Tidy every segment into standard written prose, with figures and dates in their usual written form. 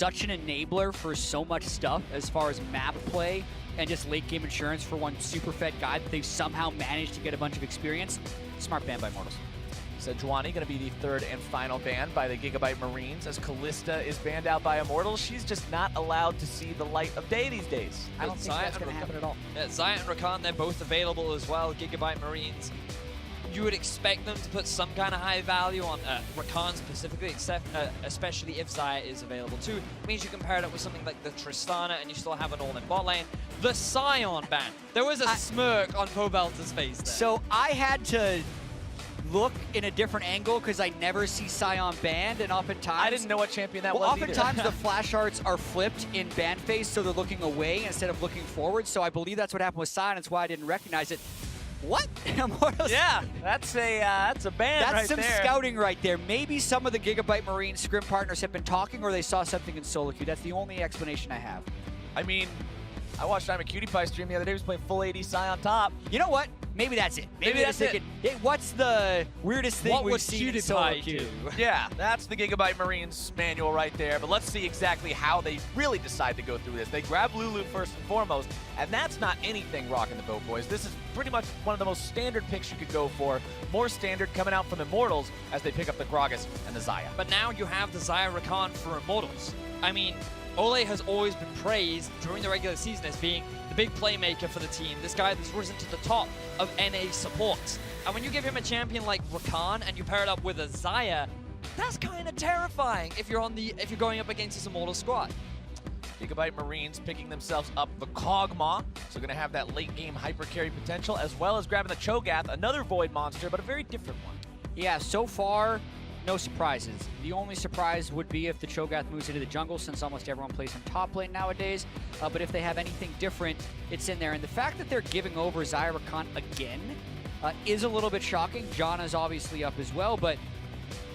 such an enabler for so much stuff as far as map play and just late game insurance for one super fed guy that they've somehow managed to get a bunch of experience. Smart ban by Immortals. Sejuani going to be the third and final ban by the GIGABYTE Marines, as Callista is banned out by Immortals. She's just not allowed to see the light of day these days. I don't think that's going to happen at all. Yeah, Xayah and Rakan, they're both available as well. GIGABYTE Marines, you would expect them to put some kind of high value on Rakan specifically, except especially if Xayah is available too. It means you can pair it up with something like the Tristana and you still have an all-in bot lane. The Sion ban. There was a smirk on Pobelter's face there. So I had to look in a different angle because I never see Sion banned, and oftentimes I didn't know what champion that was oftentimes either. the flash arts are flipped in ban phase, so they're looking away instead of looking forward. So I believe that's what happened with Sion. That's why I didn't recognize it. What? Immortals? Yeah, that's a ban That's right some there. scouting right there. Maybe some of the GIGABYTE Marine scrim partners have been talking, or they saw something in solo queue. That's the only explanation I have. I mean, I watched I'm a Cutie Pie stream the other day. He was playing full AD Sion top. You know what? Maybe that's it. Maybe they're that's thinking, "Hey, what's the weirdest thing What we've would seen in Cutie solo Pie queue?" do? Yeah, that's the GIGABYTE Marines manual right there. But let's see exactly how they really decide to go through this. They grab Lulu first and foremost, and that's not anything rocking the boat, boys. This is pretty much one of the most standard picks you could go for. More standard coming out from Immortals as they pick up the Gragas and the Xayah. But now you have the Xayah Rakan for Immortals. I mean, Ole has always been praised during the regular season as being the big playmaker for the team, this guy that's risen to the top of NA supports. And when you give him a champion like Rakan and you pair it up with a Xayah, that's kind of terrifying if you're going up against this Immortal squad. GIGABYTE Marines picking themselves up the Kog'Maw, so going to have that late game hyper carry potential, as well as grabbing the Cho'Gath, another Void monster, but a very different one. Yeah, so far, no surprises. The only surprise would be if the Cho'Gath moves into the jungle, since almost everyone plays in top lane nowadays. But if they have anything different, it's in there. And the fact that they're giving over Xayah Rakan again is a little bit shocking. Janna's obviously up as well, but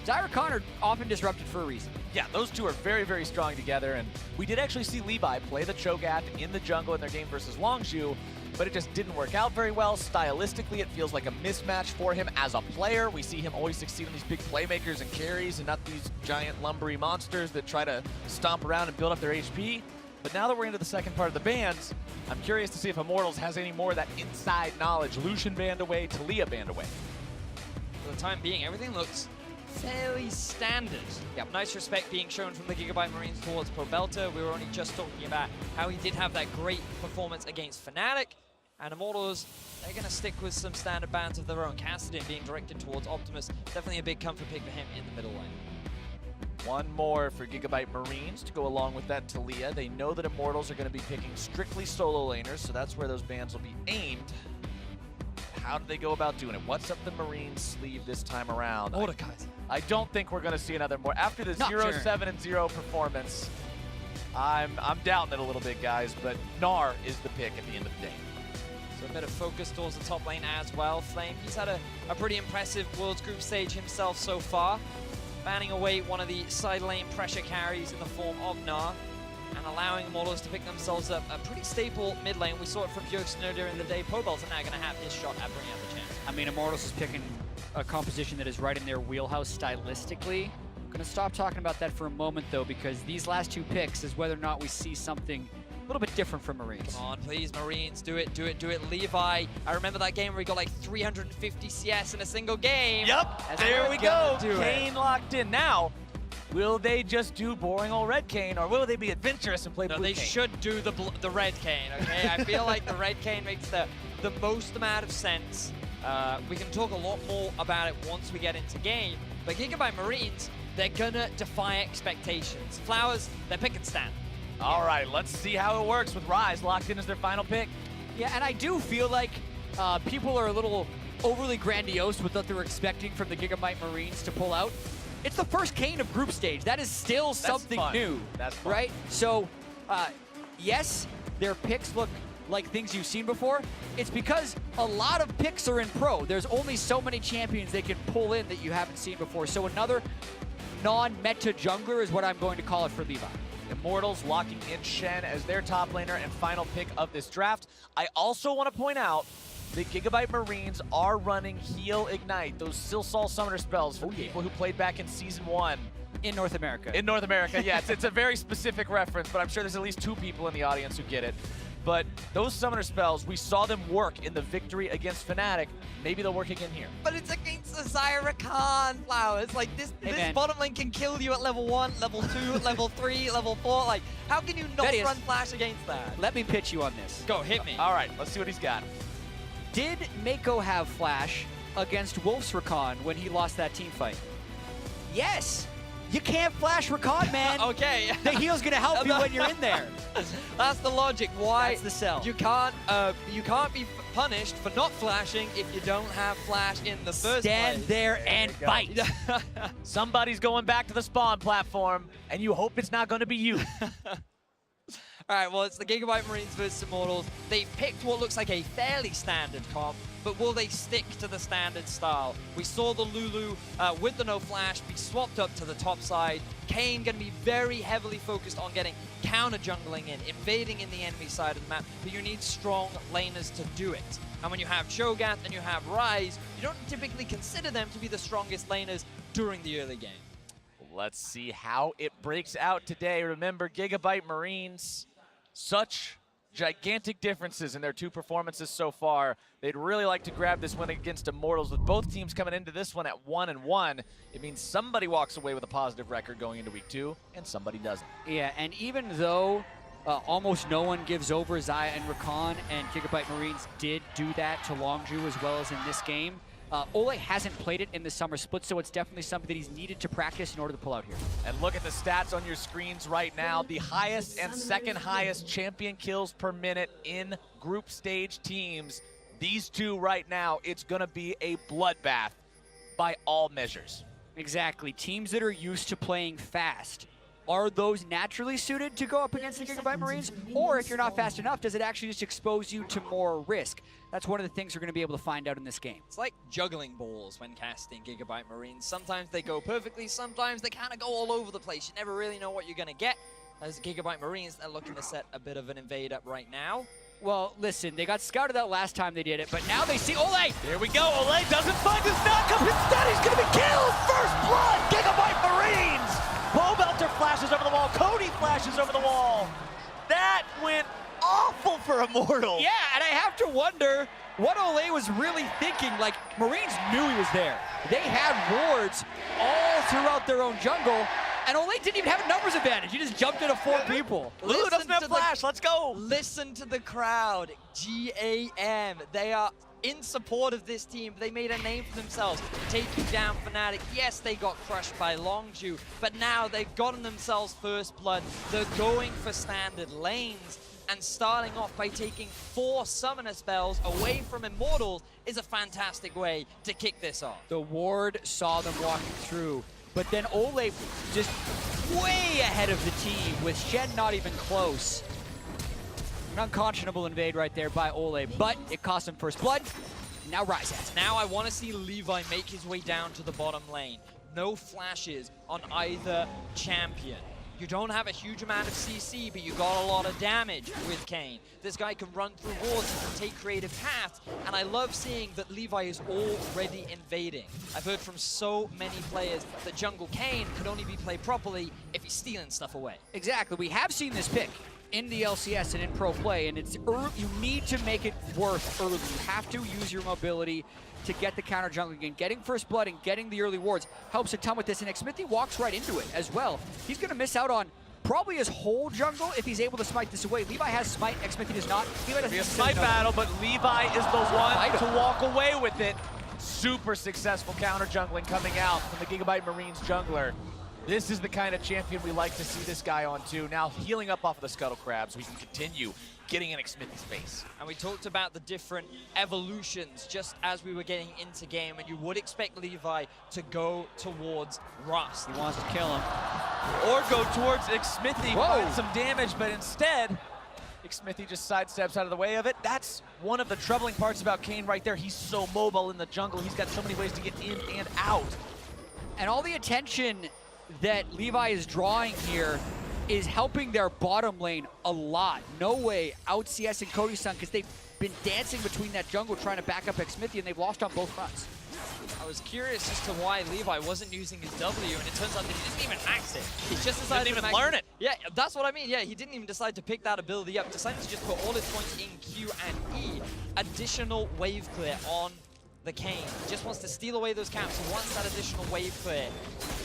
Xayah Rakan are often disrupted for a reason. Yeah, those two are very, very strong together, and we did actually see Levi play the Cho'Gath in the jungle in their game versus Longshu, but it just didn't work out very well. Stylistically, it feels like a mismatch for him as a player. We see him always succeed on these big playmakers and carries and not these giant lumbery monsters that try to stomp around and build up their HP. But now that we're into the second part of the bans, I'm curious to see if Immortals has any more of that inside knowledge. Lucian banned away, Talia banned away. For the time being, everything looks fairly standard. Yeah, nice respect being shown from the GIGABYTE Marines towards Pobelter. We were only just talking about how he did have that great performance against Fnatic. And Immortals, they're going to stick with some standard bans of their own. Kassadin being directed towards Optimus. Definitely a big comfort pick for him in the middle lane. One more for GIGABYTE Marines to go along with that Talia. They know that Immortals are going to be picking strictly solo laners, so that's where those bans will be aimed. How do they go about doing it? What's up the Marines sleeve this time around? Mordekaiser. I don't think we're going to see another more. After the 0-7-0 performance, I'm doubting it a little bit, guys, but Gnar is the pick at the end of the day. So a bit of focus towards the top lane as well. Flame, he's had a pretty impressive Worlds Group stage himself so far, banning away one of the side lane pressure carries in the form of Gnar, and allowing Immortals to pick themselves up a pretty staple mid lane. We saw it from Bjergsen earlier in the day. Pobel's now going to have his shot at bringing out the champ. I mean, Immortals is picking a composition that is right in their wheelhouse stylistically. I'm going to stop talking about that for a moment, though, because these last two picks is whether or not we see something a little bit different from Marines. Come on, please, Marines, do it, do it, do it. Levi, I remember that game where he got like 350 CS in a single game. Yep, there we go. Kayn locked in. Now, will they just do boring old red Kayn, or will they be adventurous and play blue Kayn? They should do the red Kayn, okay? I feel like the red Kayn makes the most amount of sense. We can talk a lot more about it once we get into game, but GIGABYTE Marines, they're gonna defy expectations. Flowers, they're pick and stand. All right, let's see how it works with Ryze locked in as their final pick. Yeah, and I do feel like people are a little overly grandiose with what they're expecting from the GIGABYTE Marines to pull out. It's the first Kayn of group stage. That is still something new. That's fun. Right? So, yes, their picks look like things you've seen before. It's because a lot of picks are in pro. There's only so many champions they can pull in that you haven't seen before. So another non-meta jungler is what I'm going to call it for Levi. Immortals locking in Shen as their top laner and final pick of this draft. I also want to point out the GIGABYTE Marines are running Heal Ignite, those Silsal summoner spells for people who played back in Season 1. In North America. In North America, yeah. It's a very specific reference, but I'm sure there's at least 2 people in the audience who get it. But those summoner spells, we saw them work in the victory against Fnatic. Maybe they'll work again here. But it's against the Zyra Khan flowers. Like, this bottom lane can kill you at level 1, level 2, level 3, level 4. Like, how can you not run flash against that? Let me pitch you on this. Go, hit me. All right, let's see what he's got. Did Mako have flash against Wolf's Rakan when he lost that team fight? Yes! You can't flash Rakan, man. Okay. The heal's gonna help you when you're in there. That's the logic. Why? That's the sell. You can't be punished for not flashing if you don't have flash in the first place. Stand there and fight. Somebody's going back to the spawn platform, and you hope it's not going to be you. All right, well, it's the GIGABYTE Marines versus Immortals. They picked what looks like a fairly standard comp, but will they stick to the standard style? We saw the Lulu with the no flash be swapped up to the top side. Kayn going to be very heavily focused on getting counter jungling in, invading in the enemy side of the map, but you need strong laners to do it. And when you have Cho'Gath and you have Ryze, you don't typically consider them to be the strongest laners during the early game. Let's see how it breaks out today. Remember, GIGABYTE Marines, such gigantic differences in their 2 performances so far. They'd really like to grab this win against Immortals. With both teams coming into this one at 1-1, it means somebody walks away with a positive record going into week 2, and somebody doesn't. Yeah, and even though almost no one gives over, Xayah and Rakan and GIGABYTE Marines did do that to Longzhu as well as in this game. Ole hasn't played it in the summer split, so it's definitely something that he's needed to practice in order to pull out here. And look at the stats on your screens right now. The highest and second highest champion kills per minute in group stage teams. These 2 right now, it's going to be a bloodbath by all measures. Exactly. Teams that are used to playing fast, are those naturally suited to go up against the GIGABYTE Marines? Or if you're not fast enough, does it actually just expose you to more risk? That's one of the things we're going to be able to find out in this game. It's like juggling balls when casting GIGABYTE Marines. Sometimes they go perfectly, sometimes they kind of go all over the place. You never really know what you're going to get. As GIGABYTE Marines, they're looking to set a bit of an invade up right now. Well, listen, they got scouted out last time they did it, but now they see Ole! Here we go. Ole doesn't find his knockup. Instead, he's going to be killed. First blood, GIGABYTE Marines. Bowbelter flashes over the wall. Cody flashes over the wall. That went awful for Immortals. Yeah, and I have to wonder what Ole was really thinking. Like, Marines knew he was there. They had wards all throughout their own jungle, and Ole didn't even have a numbers advantage. He just jumped into 4 people. Lulu doesn't have flash. Let's go. Listen to the crowd. GAM. They are in support of this team. They made a name for themselves, taking down Fnatic. Yes, they got crushed by Longzhu, but now they've gotten themselves first blood. They're going for standard lanes, and starting off by taking 4 summoner spells away from Immortals is a fantastic way to kick this off. The ward saw them walking through, but then Ole just way ahead of the team with Shen not even close. An unconscionable invade right there by Ole, but it cost him first blood. Now Ryze has it. Now I want to see Levi make his way down to the bottom lane. No flashes on either champion. You don't have a huge amount of CC, but you got a lot of damage with Kayn. This guy can run through walls, he can take creative paths, and I love seeing that Levi is already invading. I've heard from so many players that jungle Kayn could only be played properly if he's stealing stuff away. Exactly, we have seen this pick in the LCS and in pro play, and it's you need to make it work early. You have to use your mobility to get the counter jungle again. Getting first blood and getting the early wards helps a ton with this, and Xmithie walks right into it as well. He's going to miss out on probably his whole jungle if he's able to smite this away. Levi has smite, Xmithie does not. Levi doesn't be a smite battle, but Levi is the one to walk away with it. Super successful counter jungling coming out from the GIGABYTE Marines jungler. This is the kind of champion we like to see this guy on too. Now healing up off of the Scuttle Crabs, we can continue getting in Xmithie's face. And we talked about the different evolutions just as we were getting into game, and you would expect Levi to go towards Rust. He wants to kill him. Or go towards Xmithie, find some damage, but instead, Xmithie just sidesteps out of the way of it. That's one of the troubling parts about Kayn right there. He's so mobile in the jungle. He's got so many ways to get in and out. And all the attention that Levi is drawing here is helping their bottom lane a lot. No way out CS and Cody Sun, because they've been dancing between that jungle trying to back up Xmithie, and they've lost on both fronts. I was curious as to why Levi wasn't using his W, and it turns out that he didn't even max it. He's just decided Didn't to even max learn it. Yeah, that's what I mean. Yeah, he didn't even decide to pick that ability up. Decided to just put all his points in Q and E. Additional wave clear on the Kane. He just wants to steal away those caps. He wants that additional wave clear.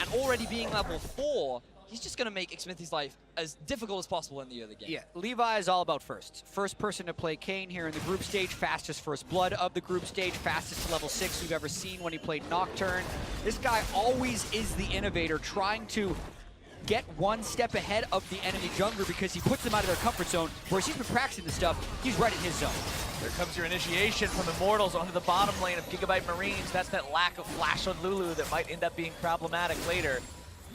And already being level 4, he's just going to make Xmithie's life as difficult as possible in the early game. Yeah, Levi is all about firsts. First person to play Kane here in the group stage, fastest first blood of the group stage, fastest to level 6 we've ever seen when he played Nocturne. This guy always is the innovator, trying to get one step ahead of the enemy jungler because he puts them out of their comfort zone, whereas he's been practicing this stuff, he's right in his zone. There comes your initiation from Immortals onto the bottom lane of GIGABYTE Marines. That's that lack of flash on Lulu that might end up being problematic later.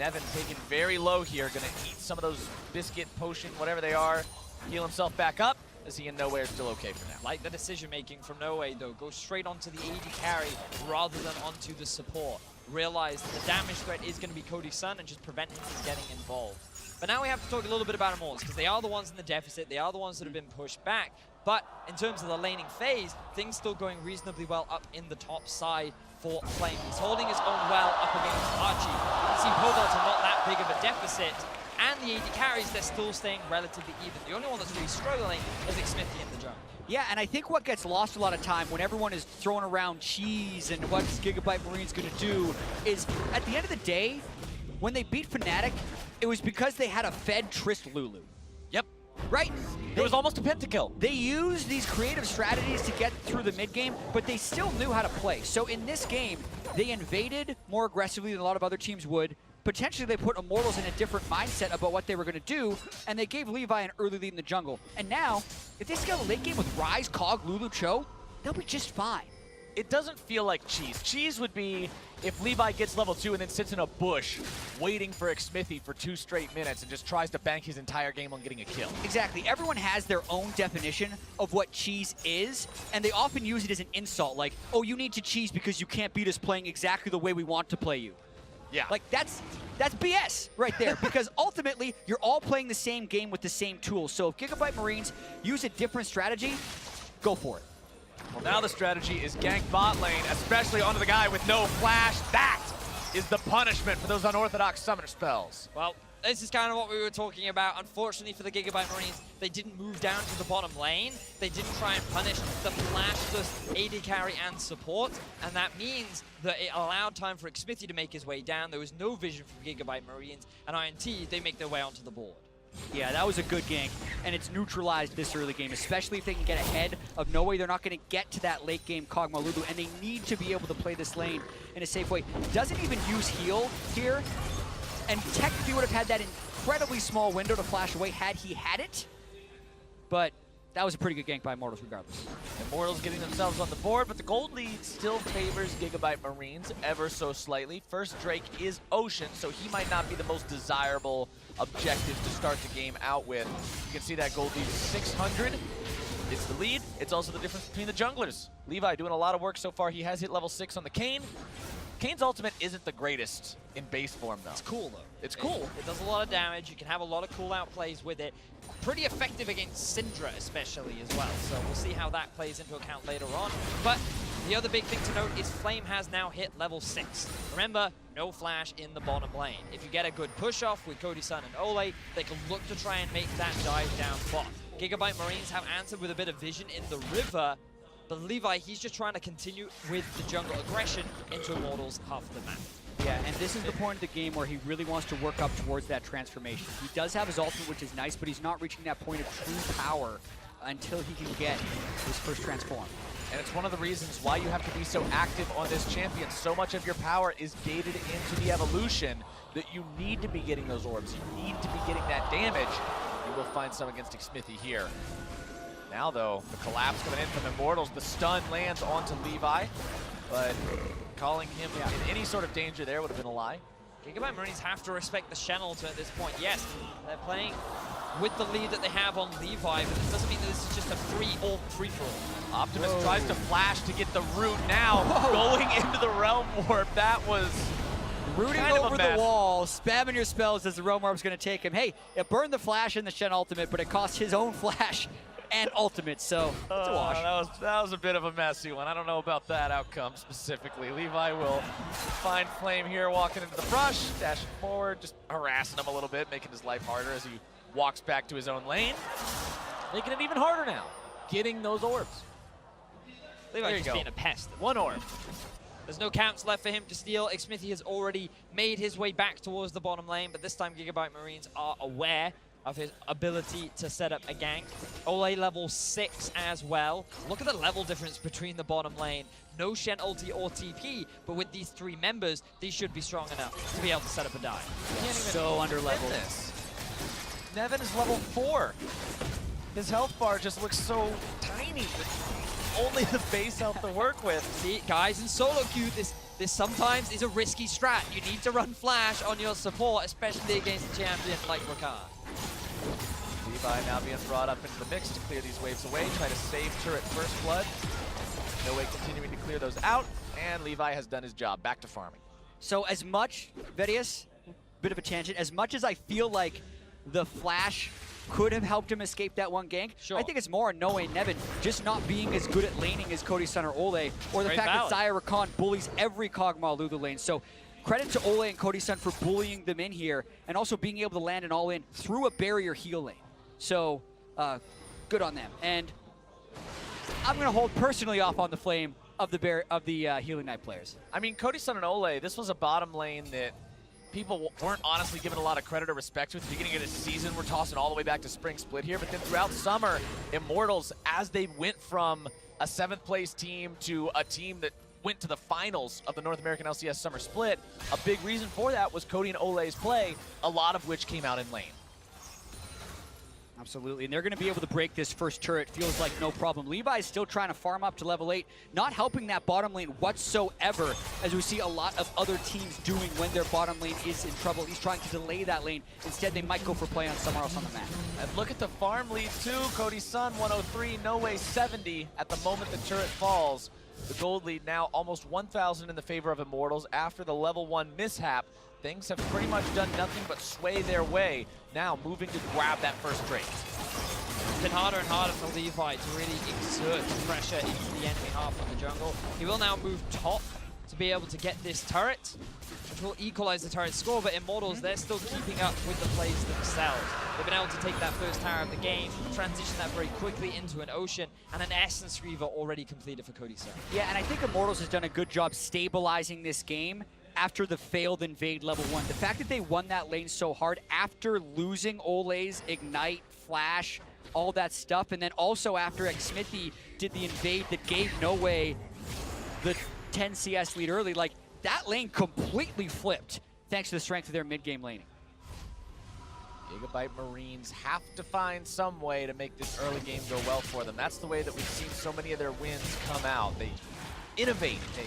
Nevin taken very low here, gonna eat some of those biscuit, potion, whatever they are, heal himself back up. Is he in nowhere? Still okay for now. Like the decision making from Noway though, go straight onto the AD carry rather than onto the support. Realize that the damage threat is going to be Cody's son and just prevent him from getting involved. But now we have to talk a little bit about Immortals because they are the ones in the deficit, they are the ones that have been pushed back. But in terms of the laning phase, things still going reasonably well up in the top side for Flame. He's holding his own well up against Archie. You can see Pobelta not that big of a deficit. And the AD carries, they're still staying relatively even. The only one that's really struggling is Xmithie in the jungle. Yeah, and I think what gets lost a lot of time when everyone is throwing around cheese and what's GIGABYTE Marine's going to do is, at the end of the day, when they beat Fnatic, it was because they had a fed Trist Lulu. Yep. Right? It was almost a pentakill. They used these creative strategies to get through the mid game, but they still knew how to play. So in this game, they invaded more aggressively than a lot of other teams would. Potentially they put Immortals in a different mindset about what they were going to do, and they gave Levi an early lead in the jungle. And now, if they scale a late game with Ryze, Kog, Lulu, Cho, they'll be just fine. It doesn't feel like cheese. Cheese would be if Levi gets level 2 and then sits in a bush waiting for Xmithie for 2 straight minutes and just tries to bank his entire game on getting a kill. Exactly. Everyone has their own definition of what cheese is, and they often use it as an insult, like, oh, you need to cheese because you can't beat us playing exactly the way we want to play you. Yeah. Like, that's BS right there, because ultimately, you're all playing the same game with the same tools. So if GIGABYTE Marines use a different strategy, go for it. Well, now the strategy is gank bot lane, especially onto the guy with no flash. That is the punishment for those unorthodox summoner spells. Well, this is kind of what we were talking about. Unfortunately for the GIGABYTE Marines, they didn't move down to the bottom lane. They didn't try and punish the flashless AD carry and support, and that means that it allowed time for Xmithie to make his way down. There was no vision from GIGABYTE Marines, and INT, they make their way onto the board. Yeah, that was a good gank, and it's neutralized this early game, especially if they can get ahead of No Way. They're not going to get to that late game Kog'Maw Lulu, and they need to be able to play this lane in a safe way. Doesn't even use heal here, and technically would have had that incredibly small window to flash away had he had it, but that was a pretty good gank by Immortals regardless. Immortals getting themselves on the board, but the gold lead still favors GIGABYTE Marines ever so slightly. First Drake is Ocean, so he might not be the most desirable objective to start the game out with. You can see that gold lead is 600. It's the lead. It's also the difference between the junglers. Levi doing a lot of work so far. He has hit level 6 on the Kane. Kane's ultimate isn't the greatest in base form, though. It's cool, though. It's cool. It does a lot of damage. You can have a lot of cooldown plays with it. Pretty effective against Syndra, especially, as well. So we'll see how that plays into account later on. But the other big thing to note is Flame has now hit level 6. Remember, no flash in the bottom lane. If you get a good push-off with Cody Sun and Ole, they can look to try and make that dive down bot. GIGABYTE Marines have answered with a bit of vision in the river, but Levi, he's just trying to continue with the jungle aggression into Immortals half the map. Yeah, and this is the point of the game where he really wants to work up towards that transformation. He does have his ultimate, which is nice, but he's not reaching that point of true power until he can get his first transform. And it's one of the reasons why you have to be so active on this champion. So much of your power is gated into the evolution that you need to be getting those orbs. You need to be getting that damage. You will find some against Xmithie here. Now, though, the collapse coming in from Immortals. The stun lands onto Levi, but calling him in any sort of danger there would have been a lie. GIGABYTE Marines have to respect the Shen ultimate at this point. Yes, they're playing with the lead that they have on Levi, but this doesn't mean that this is just a free-for-all. Optimus tries to flash to get the root now. Going into the Realm Warp. That was rooting kind of over the wall, spamming your spells as the Realm Orb's going to take him. Hey, it burned the flash in the Shen ultimate, but it cost his own flash and ultimate, so it's a wash. That was a bit of a messy one. I don't know about that outcome specifically. Levi will find Flame here, walking into the brush, dashing forward, just harassing him a little bit, making his life harder as he walks back to his own lane. Making it even harder now, getting those orbs. Levi's just being a pest. One orb. There's no camps left for him to steal. Xmithie has already made his way back towards the bottom lane, but this time GIGABYTE Marines are aware of his ability to set up a gank. Ole level 6 as well. Look at the level difference between the bottom lane. No Shen ulti or TP, but with these 3 members, these should be strong enough to be able to set up a dive. So under-leveled. Nevin is level 4. His health bar just looks so tiny with only the base health to work with. See, guys, in solo queue, this sometimes is a risky strat. You need to run flash on your support, especially against a champion like Rakan. Levi now being brought up into the mix to clear these waves away, try to save turret first blood. No way continuing to clear those out, and Levi has done his job. Back to farming. So as much, Vedius, bit of a tangent, as much as I feel like the flash could have helped him escape that one gank, sure, I think it's more knowing Nevin just not being as good at laning as Cody Sun or Ole, or the fact that Zaya Rakan bullies every Kog'Maw Lulu lane. So credit to Ole and Cody Sun for bullying them in here, and also being able to land an all-in through a barrier heal lane. So good on them. And I'm going to hold personally off on the flame of the Healing Knight players. I mean, Cody Sun and Ole, this was a bottom lane that people weren't honestly given a lot of credit or respect to at the beginning of this season. We're tossing all the way back to spring split here, but then throughout summer, Immortals, as they went from a 7th place team to a team that went to the finals of the North American LCS Summer Split, a big reason for that was Cody and Ole's play, a lot of which came out in lane. Absolutely, and they're going to be able to break this first turret, feels like no problem. Levi's still trying to farm up to level 8, not helping that bottom lane whatsoever, as we see a lot of other teams doing when their bottom lane is in trouble. He's trying to delay that lane. Instead, they might go for play on somewhere else on the map. And look at the farm lead too. Cody Sun 103, No Way 70 at the moment the turret falls. The gold lead now almost 1,000 in the favor of Immortals after the level 1 mishap. Things have pretty much done nothing but sway their way. Now moving to grab that first trade. It's been harder and harder for Levi to really exert pressure into the enemy half of the jungle. He will now move top to be able to get this turret, which will equalize the turret score, but Immortals, they're still keeping up with the plays themselves. They've been able to take that first tower of the game, transition that very quickly into an Ocean, and an Essence Reaver already completed for Cody Sun. Yeah, and I think Immortals has done a good job stabilizing this game after the failed invade level 1. The fact that they won that lane so hard after losing Ole's Ignite, Flash, all that stuff, and then also after Xmithie did the invade that gave No Way the 10 CS lead early, like that lane completely flipped thanks to the strength of their mid-game laning. GIGABYTE Marines have to find some way to make this early game go well for them. That's the way that we've seen so many of their wins come out. They innovate, they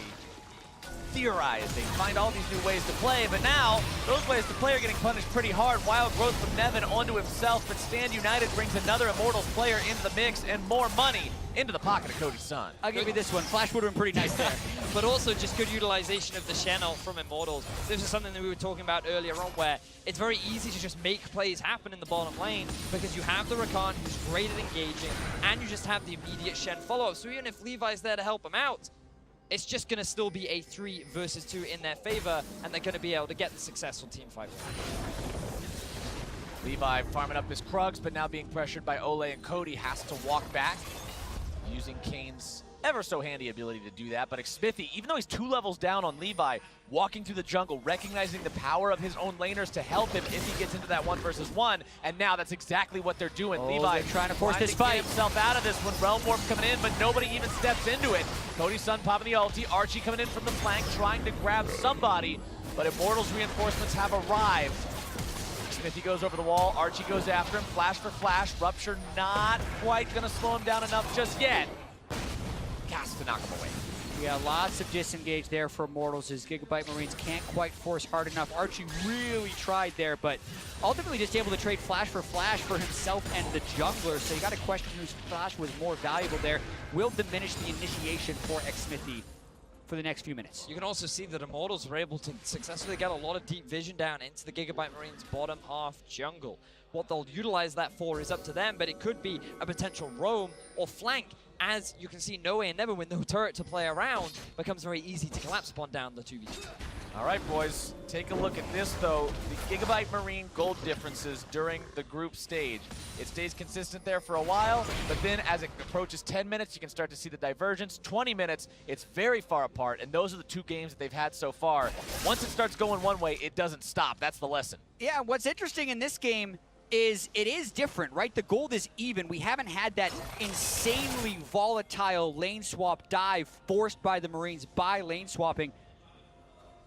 theorize, they find all these new ways to play, but now those ways to play are getting punished pretty hard. Wild growth from Nevin onto himself, but Stand United brings another Immortals player into the mix and more money into the pocket of Cody Sun. I'll give you this one. Flash would have been pretty nice there. But also just good utilization of the Shen ult from Immortals. This is something that we were talking about earlier on, where it's very easy to just make plays happen in the bottom lane because you have the Rakan who's great at engaging, and you just have the immediate Shen follow-up. So even if Levi's there to help him out, it's just going to still be a 3 versus 2 in their favor, and they're going to be able to get the successful team fight. Levi farming up his Krugs, but now being pressured by Ole and Cody, has to walk back, using Kane's ever so handy ability to do that. But Xmithie, even though he's 2 levels down on Levi, walking through the jungle, recognizing the power of his own laners to help him if he gets into that 1 versus 1, and now that's exactly what they're doing. Levi trying to force this fight. Get himself out of this one. Realm Warp coming in, but nobody even steps into it. Cody Sun popping the ulti, Archie coming in from the flank, trying to grab somebody, but Immortals reinforcements have arrived. Xmithie goes over the wall, Archie goes after him, flash for flash, Rupture not quite gonna slow him down enough just yet. Has to knock him away. Yeah, lots of disengage there for Immortals as GIGABYTE Marines can't quite force hard enough. Archie really tried there, but ultimately just able to trade flash for himself and the jungler. So you got to question whose flash was more valuable there. Will diminish the initiation for Xmithie for the next few minutes. You can also see that Immortals were able to successfully get a lot of deep vision down into the Gigabyte Marines bottom half jungle. What they'll utilize that for is up to them, but it could be a potential roam or flank. As you can see, Noe and Never with no turret to play around becomes very easy to collapse upon down the 2v2. All right, boys, take a look at this, though. The Gigabyte Marine gold differences during the group stage. It stays consistent there for a while, but then as it approaches 10 minutes, you can start to see the divergence. 20 minutes, it's very far apart, and those are the 2 games that they've had so far. Once it starts going one way, it doesn't stop. That's the lesson. Yeah, what's interesting in this game is it is different, right? The gold is even. We haven't had that insanely volatile lane swap dive forced by the Marines by lane swapping.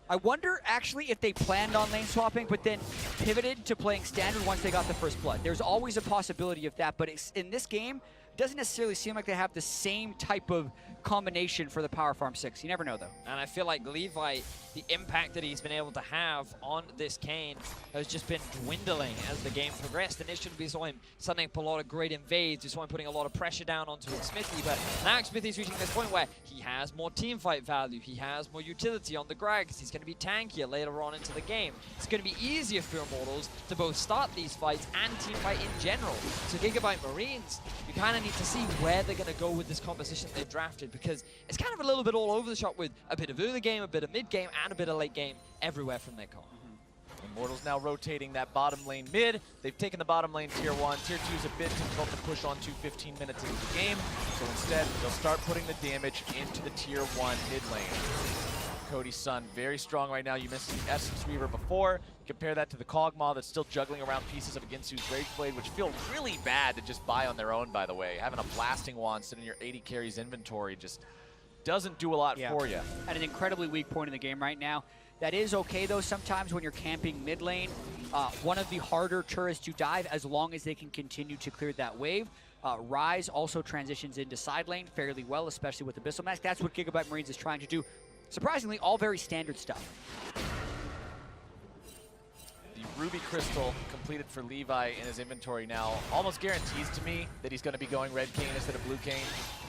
I wonder, actually, if they planned on lane swapping, but then pivoted to playing standard once they got the first blood. There's always a possibility of that, but in this game, it doesn't necessarily seem like they have the same type of combination for the Power Farm 6. You never know, though. And I feel like Levi, the impact that he's been able to have on this Kane has just been dwindling as the game progressed. Initially, we saw him setting up a lot of great invades. We saw him putting a lot of pressure down onto Smithy, but now Smithy's reaching this point where he has more team fight value. He has more utility on the Grags. He's going to be tankier later on into the game. It's going to be easier for Immortals to both start these fights and team fight in general. So Gigabyte Marines, you kind of need to see where they're going to go with this composition they've drafted, because it's kind of a little bit all over the shop with a bit of early game, a bit of mid game, and a bit of late game everywhere from their comp. Immortals now rotating that bottom lane mid. They've taken the bottom lane tier 1. Tier 2 is a bit difficult to push onto 15 minutes into the game, so instead they'll start putting the damage into the tier 1 mid lane. Cody's Sun, very strong right now. You mentioned the Essence Weaver before. Compare that to the Kog'Maw that's still juggling around pieces of a Ginsu's Rage Blade, which feel really bad to just buy on their own, by the way. Having a Blasting Wand sitting in your 80 carries inventory just doesn't do a lot for you. At an incredibly weak point in the game right now. That is okay, though, sometimes when you're camping mid lane. One of the harder turrets to dive as long as they can continue to clear that wave. Rise also transitions into side lane fairly well, especially with Abyssal Mask. That's what Gigabyte Marines is trying to do. Surprisingly, all very standard stuff. The Ruby Crystal completed for Levi in his inventory now almost guarantees to me that he's going to be going Red Cane instead of Blue Cane,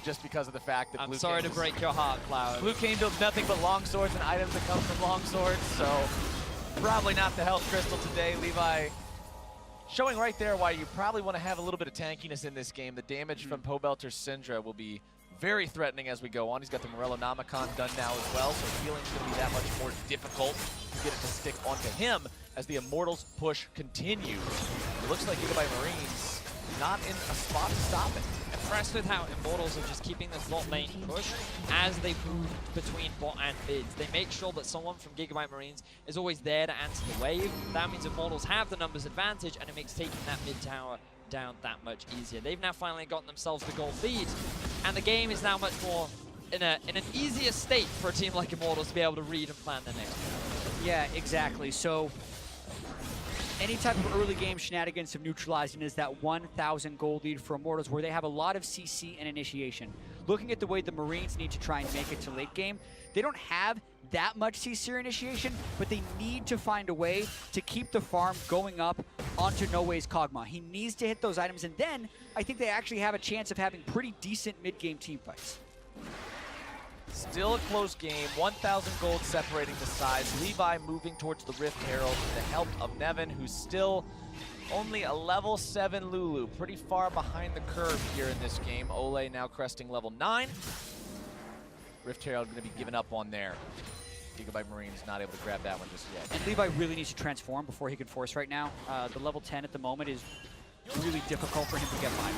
just because of the fact that I'm sorry to break your heart, Cloud. Blue Cane builds nothing but long swords and items that come from long swords, so probably not the health crystal today. Levi showing right there why you probably want to have a little bit of tankiness in this game. The damage from Pobelter's Syndra will be very threatening as we go on. He's got the Morellonomicon done now as well, so healing's going to be that much more difficult to get it to stick onto him as the Immortals push continues. It looks like Gigabyte Marines not in a spot to stop it. Impressed with how Immortals are just keeping this bot lane push as they move between bot and mids. They make sure that someone from Gigabyte Marines is always there to answer the wave. That means Immortals have the numbers advantage, and it makes taking that mid tower down that much easier. They've now finally gotten themselves the gold lead, and the game is now much more in an easier state for a team like Immortals to be able to read and plan their next move. Yeah, exactly. So any type of early game shenanigans of neutralizing is that 1,000 gold lead for Immortals, where they have a lot of CC and initiation. Looking at the way the Marines need to try and make it to late game, they don't have that much CC or initiation, but they need to find a way to keep the farm going up onto Noe's Kog'Maw. He needs to hit those items, and then I think they actually have a chance of having pretty decent mid-game team fights. Still a close game, 1,000 gold separating the sides. Levi moving towards the Rift Herald with the help of Nevin, who's still only a level 7 Lulu. Pretty far behind the curve here in this game. Ole now cresting level 9. Rift Herald going to be given up on there. Gigabyte Marines not able to grab that one just yet. And Levi really needs to transform before he can force right now. The level 10 at the moment is really difficult for him to get by.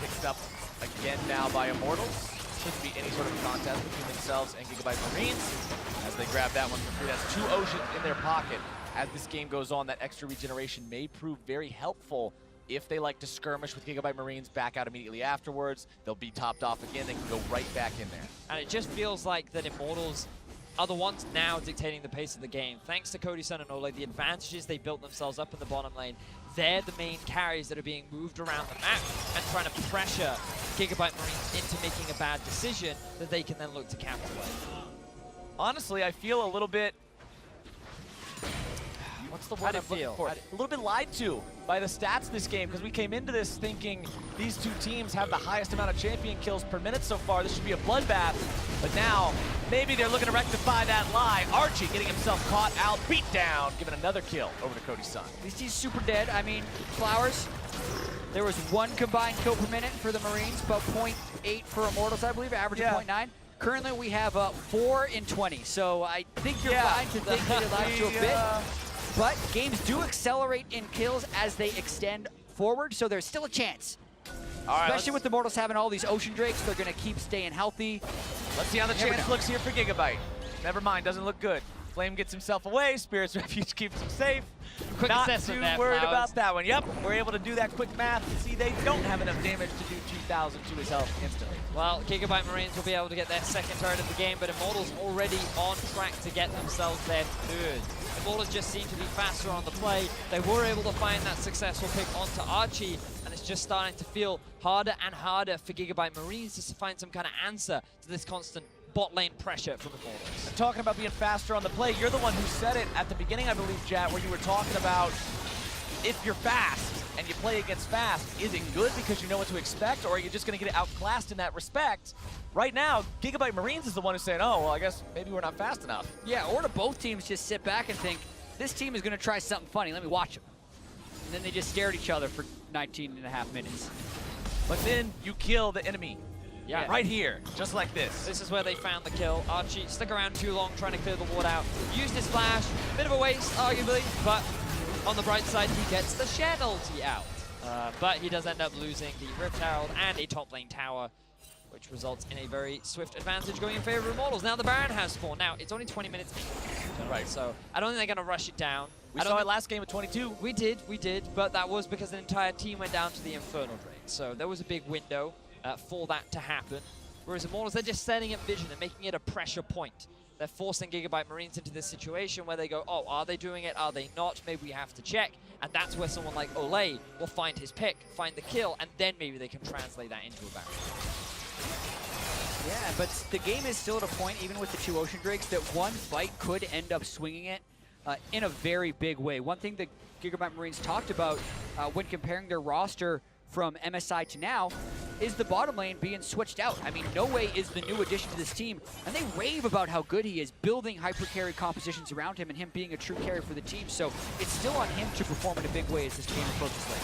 Picked up again now by Immortals. Shouldn't be any sort of contest between themselves and Gigabyte Marines as they grab that one for free. That's 2 oceans in their pocket. As this game goes on, that extra regeneration may prove very helpful if they like to skirmish with Gigabyte Marines, back out immediately afterwards. They'll be topped off again. They can go right back in there. And it just feels like that Immortals are the ones now dictating the pace of the game. Thanks to Cody, Sun, and Ole, the advantages they built themselves up in the bottom lane, they're the main carries that are being moved around the map and trying to pressure Gigabyte Marines into making a bad decision that they can then look to capitalize. Honestly, I feel a little bit... what's the word I'm looking for? A little bit lied to by the stats this game, because we came into this thinking these two teams have the highest amount of champion kills per minute so far. This should be a bloodbath, but now maybe they're looking to rectify that lie. Archie getting himself caught out, beat down, giving another kill over to Cody's son. At least he's super dead. I mean, Flowers, there was 1 combined kill per minute for the Marines, about 0.8 for Immortals, I believe, average of 0.9. Currently, we have 4 in 20, so I think you're fine to think that it lasts you a bit. But games do accelerate in kills as they extend forward, so there's still a chance. Especially with the Immortals having all these Ocean Drakes, they're going to keep staying healthy. Let's see how the chance looks here for GIGABYTE. Never mind, doesn't look good. Flame gets himself away, Spirit's Refuge keeps him safe. Quick Not assessment too there, worried Flowers. about that one. Yep, we're able to do that quick math and see they don't have enough damage to do 2,000 to his health instantly. Well, GIGABYTE Marines will be able to get their second turret of the game, but Immortals already on track to get themselves their third. Immortals just seem to be faster on the play. They were able to find that successful pick onto Archie, and it's just starting to feel harder and harder for GIGABYTE Marines to find some kind of answer to this constant bot lane pressure from Immortals. And talking about being faster on the play, you're the one who said it at the beginning, I believe, Jat, where you were talking about if you're fast and you play against fast, is it good because you know what to expect, or are you just going to get outclassed in that respect? Right now, GIGABYTE Marines is the one who's saying, oh, well, I guess maybe we're not fast enough. Yeah, or do both teams just sit back and think, this team is going to try something funny, let me watch them. And then they just stare at each other for 19.5 minutes. But then you kill the enemy. Yeah, right here, just like this. This is where they found the kill. Archie stuck around too long trying to clear the ward out. Used his flash, bit of a waste, arguably, but on the bright side, he gets the Shed ulti out. But he does end up losing the Rift Herald and a top lane tower, which results in a very swift advantage going in favor of Immortals. Now the Baron has spawned. Now, it's only 20 minutes in, right? So I don't think they're going to rush it down. We saw it last game with 22. We did, but that was because the entire team went down to the Infernal Drake. So there was a big window for that to happen. Whereas Immortals, they're just setting up vision and making it a pressure point. They're forcing GIGABYTE Marines into this situation where they go, oh, are they doing it? Are they not? Maybe we have to check. And that's where someone like Olay will find his pick, find the kill, and then maybe they can translate that into a Baron. Yeah, but the game is still at a point, even with the 2 Ocean Drakes, that one fight could end up swinging it in a very big way. One thing that GIGABYTE Marines talked about when comparing their roster from MSI to now is the bottom lane being switched out. I mean, No Way is the new addition to this team, and they rave about how good he is, building hyper carry compositions around him and him being a true carry for the team. So it's still on him to perform in a big way as this game approaches late.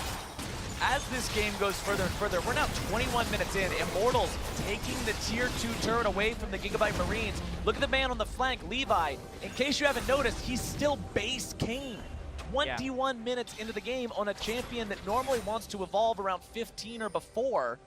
As this game goes further and further, we're now 21 minutes in. Immortals taking the tier 2 turret away from the GIGABYTE Marines. Look at the man on the flank, Levi. In case you haven't noticed, he's still base Kayn. 21 minutes into the game on a champion that normally wants to evolve around 15 or before.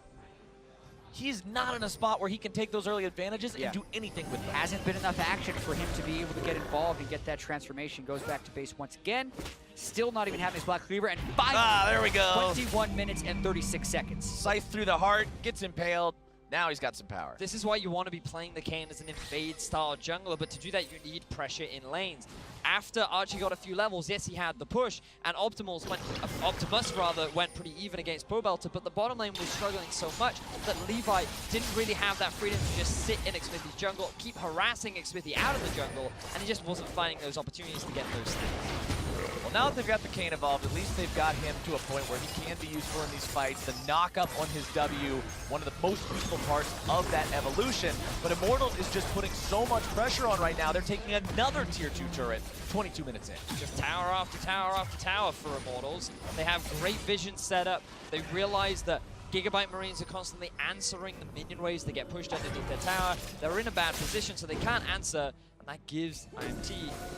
He's not in a spot where he can take those early advantages and do anything with them. Hasn't been enough action for him to be able to get involved and get that transformation. Goes back to base once again. Still not even having his Black Cleaver, and finally, there we go. 21 minutes and 36 seconds. Scythe through the heart, gets impaled. Now he's got some power. This is why you want to be playing the Kayn as an invade-style jungler, but to do that, you need pressure in lanes. After Archie got a few levels, yes, he had the push, and Optimus went pretty even against Pobelter, but the bottom lane was struggling so much that Levi didn't really have that freedom to just sit in Xmithy's jungle, keep harassing Xmithy out of the jungle, and he just wasn't finding those opportunities to get those things. Well, now that they've got the Kayn involved, at least they've got him to a point where he can be useful in these fights. The knock-up on his W, one of the most useful parts of that evolution. But Immortals is just putting so much pressure on right now. They're taking another tier 2 turret 22 minutes in. Just tower after tower after tower for Immortals. They have great vision set up. They realize that GIGABYTE Marines are constantly answering the minion waves. They get pushed underneath their tower. They're in a bad position, so they can't answer. And that gives IMT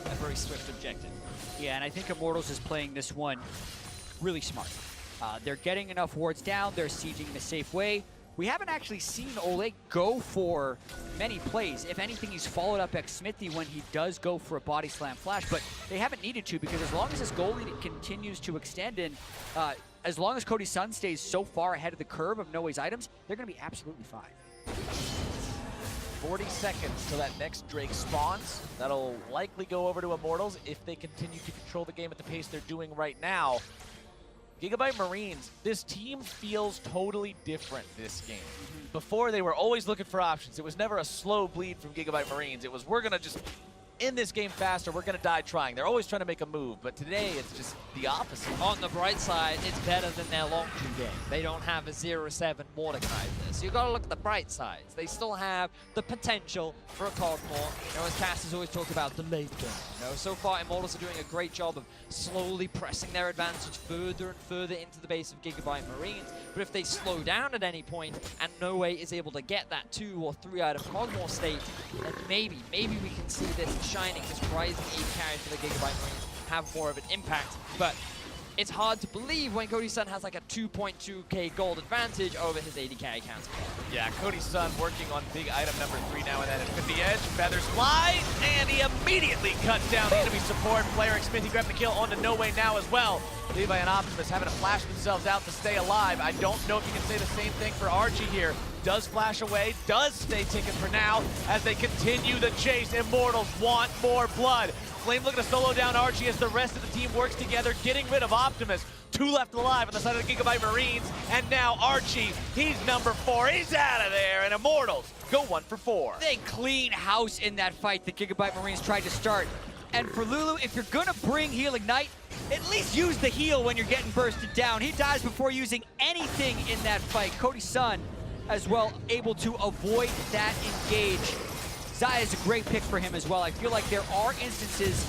a very swift objective. Yeah, and I think Immortals is playing this one really smart. They're getting enough wards down. They're sieging in a safe way. We haven't actually seen Ole go for many plays. If anything, he's followed up Xmithy when he does go for a body slam flash, but they haven't needed to because as long as this goal lead continues to extend and as long as Cody's son stays so far ahead of the curve of Noe's items, they're going to be absolutely fine. 40 seconds till that next Drake spawns. That'll likely go over to Immortals if they continue to control the game at the pace they're doing right now. GIGABYTE Marines, this team feels totally different this game. Before, they were always looking for options. It was never a slow bleed from GIGABYTE Marines. It was, we're going to just in this game faster, we're going to die trying. They're always trying to make a move, but today it's just the opposite. On the bright side, it's better than their Longju game. They don't have a 0-7 Mordekaiser. So you got to look at the bright sides. They still have the potential for a Cogmore. You know, as Cass has always talked about, the late game. You know, so far, Immortals are doing a great job of slowly pressing their advantage further and further into the base of GIGABYTE Marines. But if they slow down at any point and No Way is able to get that 2 or 3 item Cogmore state, then maybe we can see this shining, this rising AD carry for the GIGABYTE Marines have more of an impact. But it's hard to believe when Cody's son has like a 2.2k gold advantage over his AD carry counterpart. Yeah, Cody's son working on big item number 3 now and then. It's at the edge, feathers fly, and he immediately cuts down the enemy support. Player Xmith, he grabbed the kill onto No Way now as well. Levi and Optimus having to flash themselves out to stay alive. I don't know if you can say the same thing for Archie here. Does flash away, does stay ticking for now as they continue the chase. Immortals want more blood. Flame looking to solo down Archie as the rest of the team works together, getting rid of Optimus. 2 left alive on the side of the GIGABYTE Marines, and now Archie, he's number 4, he's out of there, and Immortals go 1 for 4. They clean house in that fight the GIGABYTE Marines tried to start. And for Lulu, if you're gonna bring Heal Ignite, at least use the heal when you're getting bursted down. He dies before using anything in that fight. Cody's son as well able to avoid that engage. Zaya is a great pick for him as well. I feel like there are instances,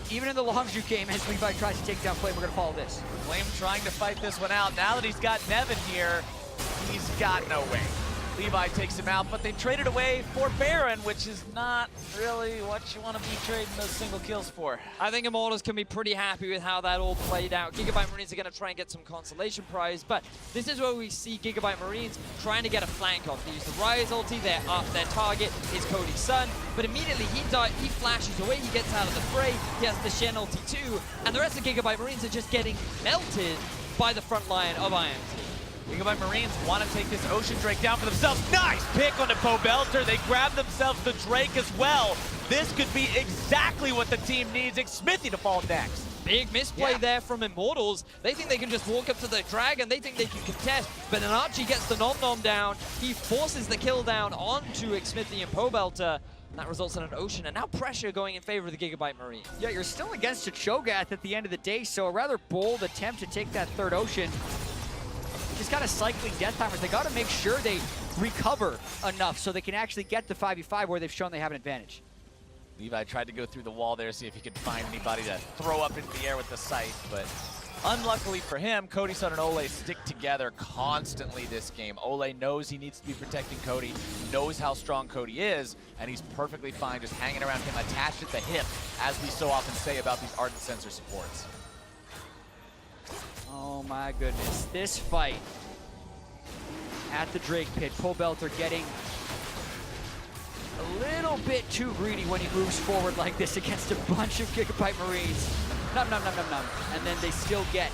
even in the Longju game, as Levi tries to take down Flame. We're gonna follow this. Flame trying to fight this one out. Now that he's got Nevin here, he's got No Way. Levi takes him out, but they traded away for Baron, which is not really what you want to be trading those single kills for. I think Immortals can be pretty happy with how that all played out. GIGABYTE Marines are going to try and get some consolation prize, but this is where we see GIGABYTE Marines trying to get a flank off. They use the Rise ulti, their target is Cody's son, but immediately he flashes away, he gets out of the fray, he has the Shen ulti too, and the rest of GIGABYTE Marines are just getting melted by the front line of IMT. GIGABYTE Marines want to take this Ocean Drake down for themselves. Nice pick on the Pobelter. They grab themselves the Drake as well. This could be exactly what the team needs. Xmithy to fall next. Big misplay there from Immortals. They think they can just walk up to the Dragon. They think they can contest. But then Archie gets the nom-nom down. He forces the kill down onto Xmithy and Pobelter. And that results in an Ocean, and now pressure going in favor of the GIGABYTE Marine. Yeah, you're still against a Cho'Gath at the end of the day, so a rather bold attempt to take that 3rd Ocean. Just kind of cycling Death Timers. They got to make sure they recover enough so they can actually get the 5v5 where they've shown they have an advantage. Levi tried to go through the wall there, see if he could find anybody to throw up into the air with the sight, but unluckily for him, Cody's son and Ole stick together constantly this game. Ole knows he needs to be protecting Cody, knows how strong Cody is, and he's perfectly fine just hanging around him, attached at the hip, as we so often say about these Ardent Sensor supports. Oh my goodness, this fight at the Drake pit, Pobelter getting a little bit too greedy when he moves forward like this against a bunch of GIGABYTE Marines. Nom nom nom nom nom. And then they still get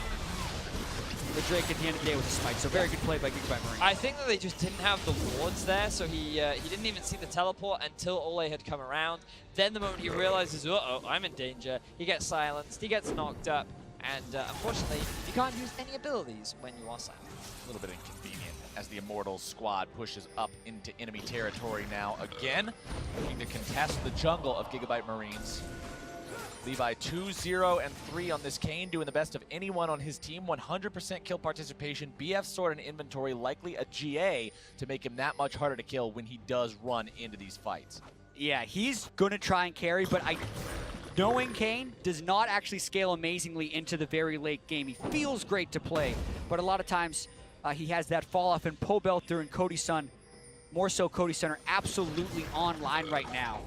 the Drake at the end of the day with a smite. So very good play by GIGABYTE Marines. I think that they just didn't have the wards there, so he didn't even see the teleport until Ole had come around. Then the moment he realizes, uh-oh, I'm in danger, he gets silenced, he gets knocked up. And unfortunately, you can't use any abilities when you are silent. A little bit inconvenient as the Immortals squad pushes up into enemy territory now again, looking to contest the jungle of GIGABYTE Marines. Levi 2-0 and 3 on this Kane, doing the best of anyone on his team. 100% kill participation, BF sword and inventory, likely a GA to make him that much harder to kill when he does run into these fights. Yeah, he's going to try and carry, but knowing Kane does not actually scale amazingly into the very late game. He feels great to play, but a lot of times he has that fall off, and Pobelter and Cody's son, more so Cody's son, are absolutely online right now.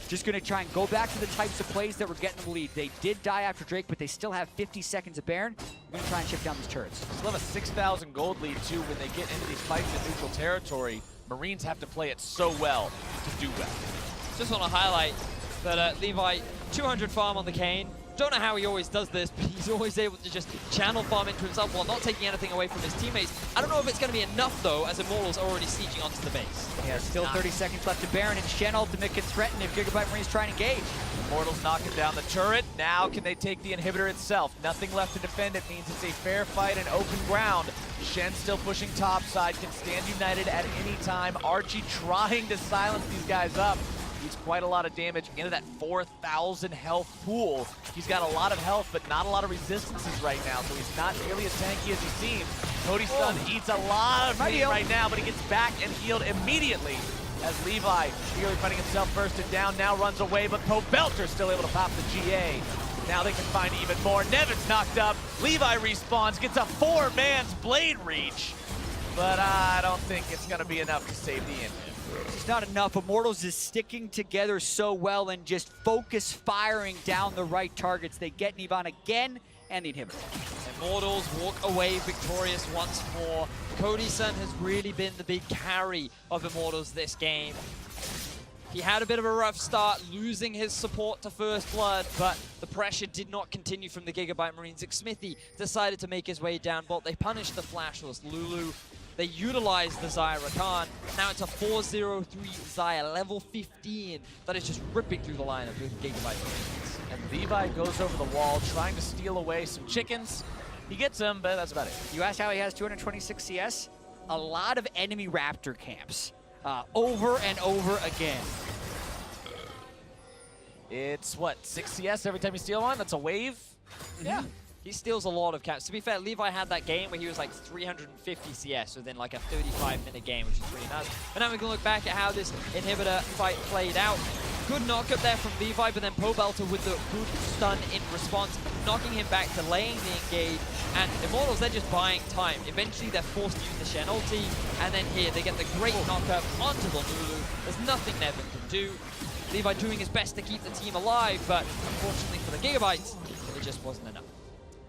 Just going to try and go back to the types of plays that were getting the lead. They did die after Drake, but they still have 50 seconds of Baron. We're going to try and chip down these turrets. Still have a 6,000 gold lead too when they get into these fights in neutral territory. Marines have to play it so well to do well. Just want to highlight that Levi, 200 farm on the Kane. Don't know how he always does this, but he's always able to just channel farm into himself while not taking anything away from his teammates. I don't know if it's going to be enough, though, as Immortals are already sieging onto the base. Yeah, still 30 seconds left to Baron, and Shen ultimate can threaten if GIGABYTE Marines try and engage. Immortals knocking down the turret. Now can they take the inhibitor itself? Nothing left to defend. It means it's a fair fight and open ground. Shen still pushing topside, can stand united at any time. Archie trying to silence these guys up. Needs quite a lot of damage into that 4,000 health pool. He's got a lot of health, but not a lot of resistances right now, so he's not nearly as tanky as he seems. Cody Stun eats a lot of pain right now, but he gets back and healed immediately as Levi, nearly fighting himself bursted down, now runs away, but Pobelter's still able to pop the GA. Now they can find even more. Nevin's knocked up. Levi respawns, gets a 4-man's blade reach. But I don't think it's going to be enough to save the engine. It's not enough. Immortals is sticking together so well and just focus firing down the right targets. They get Nivan again and the inhibitor. Immortals walk away victorious once more. Cody Sun has really been the big carry of Immortals this game. He had a bit of a rough start, losing his support to First Blood, but the pressure did not continue from the Gigabyte Marines. Xmithie decided to make his way down bot. They punished the flashless Lulu. They utilized the Xayah Rakan. Now it's a 4-0-3 Xayah, level 15, that is just ripping through the lineup with Gigabyte Marines. And Levi goes over the wall, trying to steal away some chickens. He gets them, but that's about it. You asked how he has 226 CS? A lot of enemy Raptor camps. Over and over again. It's what, 6 CS every time you steal one? That's a wave? Yeah. He steals a lot of caps. To be fair, Levi had that game where he was like 350 CS within like a 35-minute game, which is pretty nuts. But now we can look back at how this inhibitor fight played out. Good knockup there from Levi, but then Pobelter with the good stun in response, knocking him back, delaying the engage. And Immortals, they're just buying time. Eventually, they're forced to use the Shen ulti, and then here, they get the great knockup onto the Lulu. There's nothing Nevin can do. Levi doing his best to keep the team alive, but unfortunately for the Gigabytes, it just wasn't enough.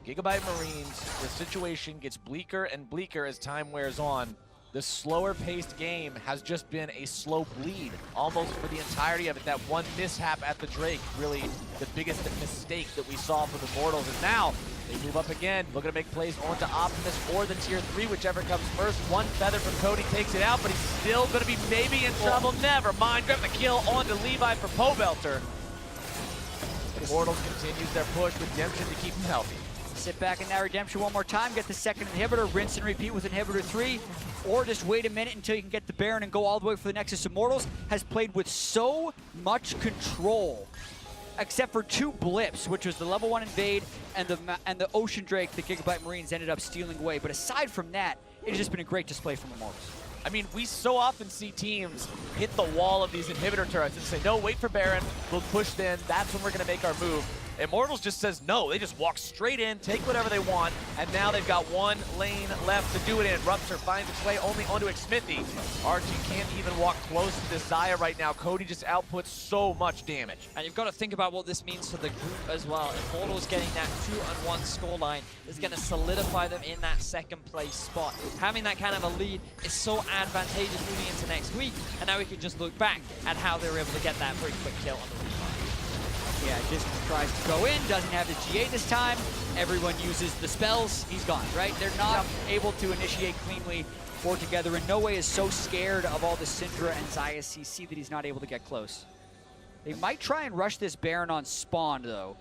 Gigabyte Marines, the situation gets bleaker and bleaker as time wears on. The slower-paced game has just been a slow bleed, almost for the entirety of it. That one mishap at the Drake, really the biggest mistake that we saw from Immortals. And now, they move up again, looking to make plays onto Optimus or the Tier 3, whichever comes first. One feather from Cody takes it out, but he's still going to be maybe in trouble. Never mind, grab the kill onto Levi for Pobelter. Immortals continues their push, Redemption to keep him healthy. Sit back in that Redemption one more time, get the second inhibitor, rinse and repeat with inhibitor 3, or just wait a minute until you can get the Baron and go all the way for the Nexus. Immortals has played with so much control, except for 2 blips, which was the level 1 invade and the Ocean Drake the Gigabyte Marines ended up stealing away. But aside from that, it has just been a great display from Immortals. I mean, we so often see teams hit the wall of these inhibitor turrets and say, no, wait for Baron, we'll push then, that's when we're going to make our move. Immortals just says no, they just walk straight in, take whatever they want, and now they've got one lane left to do it in. Rupture finds its way only onto Xmithie. RG can't even walk close to this Xayah right now. Cody just outputs so much damage. And you've got to think about what this means for the group as well. Immortals getting that 2-1 scoreline is going to solidify them in that second place spot. Having that kind of a lead is so advantageous moving into next week, and now we can just look back at how they were able to get that very quick kill on the Levi. Yeah, just tries to go in, doesn't have the GA this time. Everyone uses the spells, he's gone, right? They're not able to initiate cleanly or together. In no way is so scared of all the Syndra and Xayah CC that he's not able to get close. They might try and rush this Baron on spawn, though.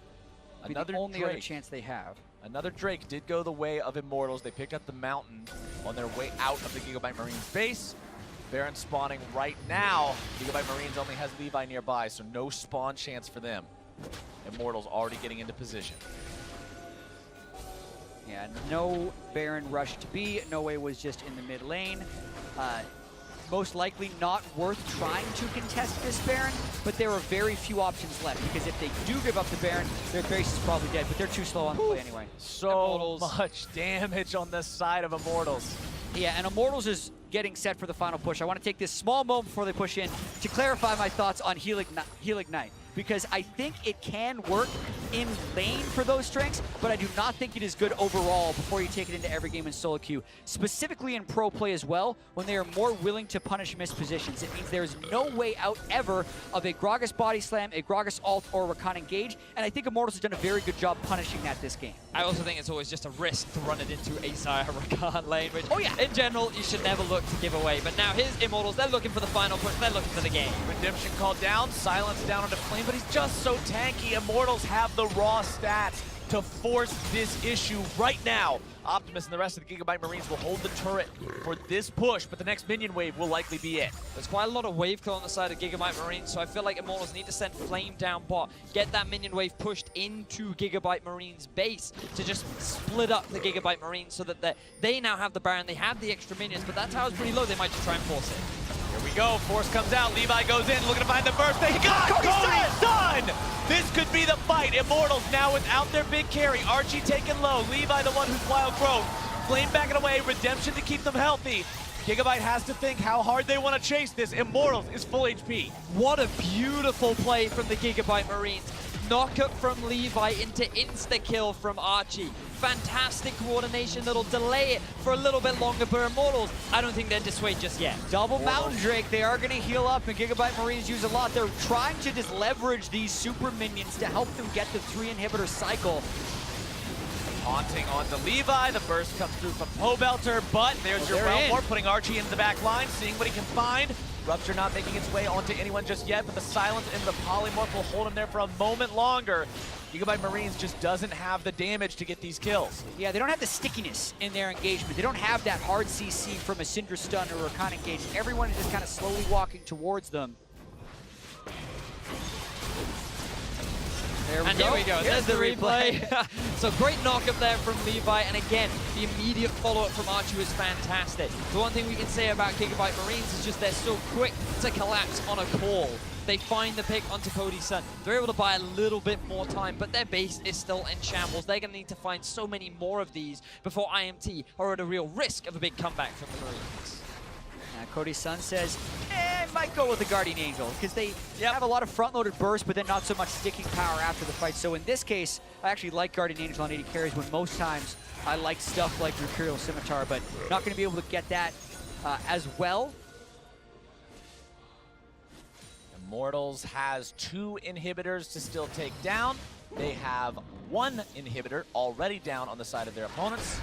Another the only Drake. other chance they have. Another Drake did go the way of Immortals. They picked up the mountain on their way out of the Gigabyte Marines base. Baron spawning right now. Gigabyte Marines only has Levi nearby, so no spawn chance for them. Immortals already getting into position. Yeah, no Baron rush to be. No way was just in the mid lane. Most likely not worth trying to contest this Baron, but there are very few options left, because if they do give up the Baron, their base is probably dead, but they're too slow on the play anyway. So much damage on the side of Immortals. Yeah, and Immortals is getting set for the final push. I want to take this small moment before they push in to clarify my thoughts on Heal Ignite, because I think it can work in lane for those strengths, but I do not think it is good overall before you take it into every game in solo queue. Specifically in pro play as well, when they are more willing to punish missed positions. It means there is no way out ever of a Gragas body slam, a Gragas ult, or a Rakan engage, and I think Immortals has done a very good job punishing that this game. I also think it's always just a risk to run it into a Xayah Rakan lane, which in general you should never look to give away. But now here's Immortals, they're looking for the final push, they're looking for the game. Redemption called down, silence down onto Flame, but he's just so tanky. Immortals have the raw stats. to force this issue right now. Optimus and the rest of the Gigabyte Marines will hold the turret for this push, but the next minion wave will likely be it. There's quite a lot of wave kill on the side of Gigabyte Marines, so I feel like Immortals need to send Flame down bot, get that minion wave pushed into Gigabyte Marines base to just split up the Gigabyte Marines so that they now have the Baron, they have the extra minions, but that tower's pretty low, they might just try and force it. Here we go, Force comes out, Levi goes in, looking to find the burst, they got Cody's son! This could be the fight. Immortals now without their big carry, Archie taken low, Levi the one who's wild growth, Flame backing away, Redemption to keep them healthy. Gigabyte has to think how hard they want to chase this. Immortals is full HP. What a beautiful play from the Gigabyte Marines. Knockup from Levi into insta-kill from Archie. Fantastic coordination that'll delay it for a little bit longer for Immortals. I don't think they're dissuaded just yet. Double Mountain Drake, they are going to heal up, and Gigabyte Marines use a lot. They're trying to just leverage these super minions to help them get the 3 inhibitor cycle. Haunting onto Levi, the burst comes through from Pobelter, but there's your round more, putting Archie into the back line, seeing what he can find. Rupture not making its way onto anyone just yet, but the silence into the Polymorph will hold him there for a moment longer. Gigabyte Marines just doesn't have the damage to get these kills. Yeah, they don't have the stickiness in their engagement. They don't have that hard CC from a Syndra stun or a Rakan engagement. Everyone is just kind of slowly walking towards them. There we go. There's the replay. So great knock-up there from Levi, and again, the immediate follow-up from Archie was fantastic. The one thing we can say about Gigabyte Marines is just they're so quick to collapse on a call. They find the pick onto Cody's son. They're able to buy a little bit more time, but their base is still in shambles. They're going to need to find so many more of these before IMT are at a real risk of a big comeback from the Marines. Cody's son says, I might go with the Guardian Angel, because they have a lot of front-loaded bursts, but then not so much sticking power after the fight. So in this case, I actually like Guardian Angel on 80 carries, when most times I like stuff like Mercurial Scimitar, but not going to be able to get that as well. Immortals has 2 inhibitors to still take down. They have 1 inhibitor already down on the side of their opponents.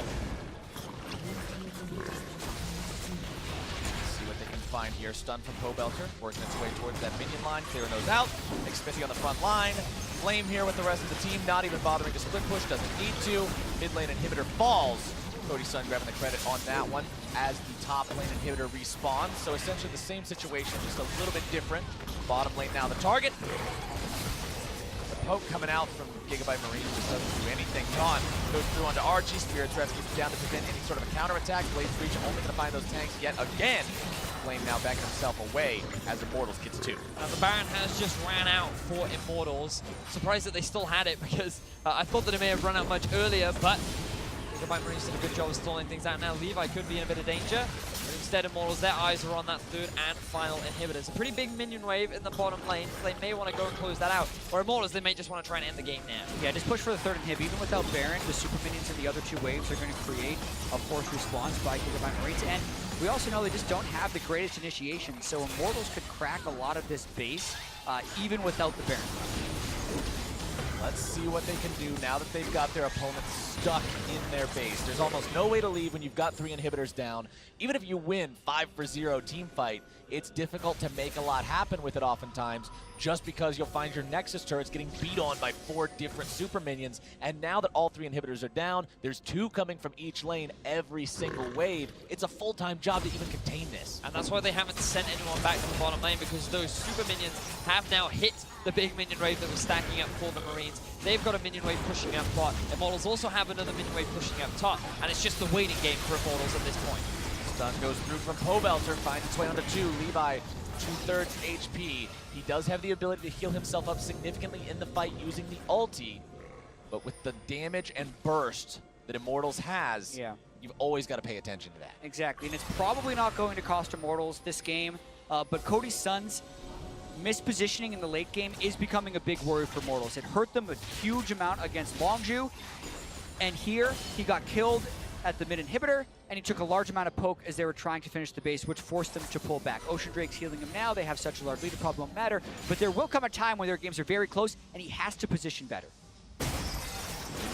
Find here, stun from Pobelter, working its way towards that minion line, clearing those out. Xfinity on the front line. Flame here with the rest of the team, not even bothering to split push, doesn't need to. Mid lane inhibitor falls. Cody's son grabbing the credit on that one as the top lane inhibitor respawns. So essentially the same situation, just a little bit different. Bottom lane now the target. The poke coming out from Gigabyte Marines just doesn't do anything. Dawn goes through onto Archie, Spirit's Rescue down to prevent any sort of a counterattack. Blaze Breach only going to find those tanks yet again. Flame now backing himself away as Immortals gets 2. The Baron has just ran out for Immortals. Surprised that they still had it, because I thought that it may have run out much earlier, but Gigabyte Marines did a good job of stalling things out. Now Levi could be in a bit of danger, but instead Immortals, their eyes are on that 3rd and final inhibitor. It's a pretty big minion wave in the bottom lane, so they may want to go and close that out. Or Immortals, they may just want to try and end the game now. Yeah, just push for the 3rd inhib. Even without Baron, the super minions in the other 2 waves are going to create a forced response by Gigabyte Marines. And we also know they just don't have the greatest initiation, so Immortals could crack a lot of this base, even without the Baron. Let's see what they can do now that they've got their opponents stuck in their base. There's almost no way to leave when you've got 3 inhibitors down. Even if you win 5-for-0 team fight, it's difficult to make a lot happen with it oftentimes, just because you'll find your Nexus turrets getting beat on by 4 different super minions. And now that all 3 inhibitors are down, there's 2 coming from each lane every single wave. It's a full-time job to even contain this. And that's why they haven't sent anyone back to the bottom lane, because those super minions have now hit the big minion wave that was stacking up for the Marines. They've got a minion wave pushing up bot. Immortals also have another minion wave pushing up top, and it's just the waiting game for Immortals at this point. Stun goes through from Pobelter, finds its way onto 2. Levi, 2/3 HP. He does have the ability to heal himself up significantly in the fight using the ulti, but with the damage and burst that Immortals has, you've always got to pay attention to that. Exactly, and it's probably not going to cost Immortals this game, but Cody's son's mispositioning in the late game is becoming a big worry for Immortals. It hurt them a huge amount against Longzhu, and here he got killed at the mid inhibitor, and he took a large amount of poke as they were trying to finish the base, which forced them to pull back. Ocean Drake's healing him now. They have such a large lead, it probably won't matter, but there will come a time when their games are very close, and he has to position better.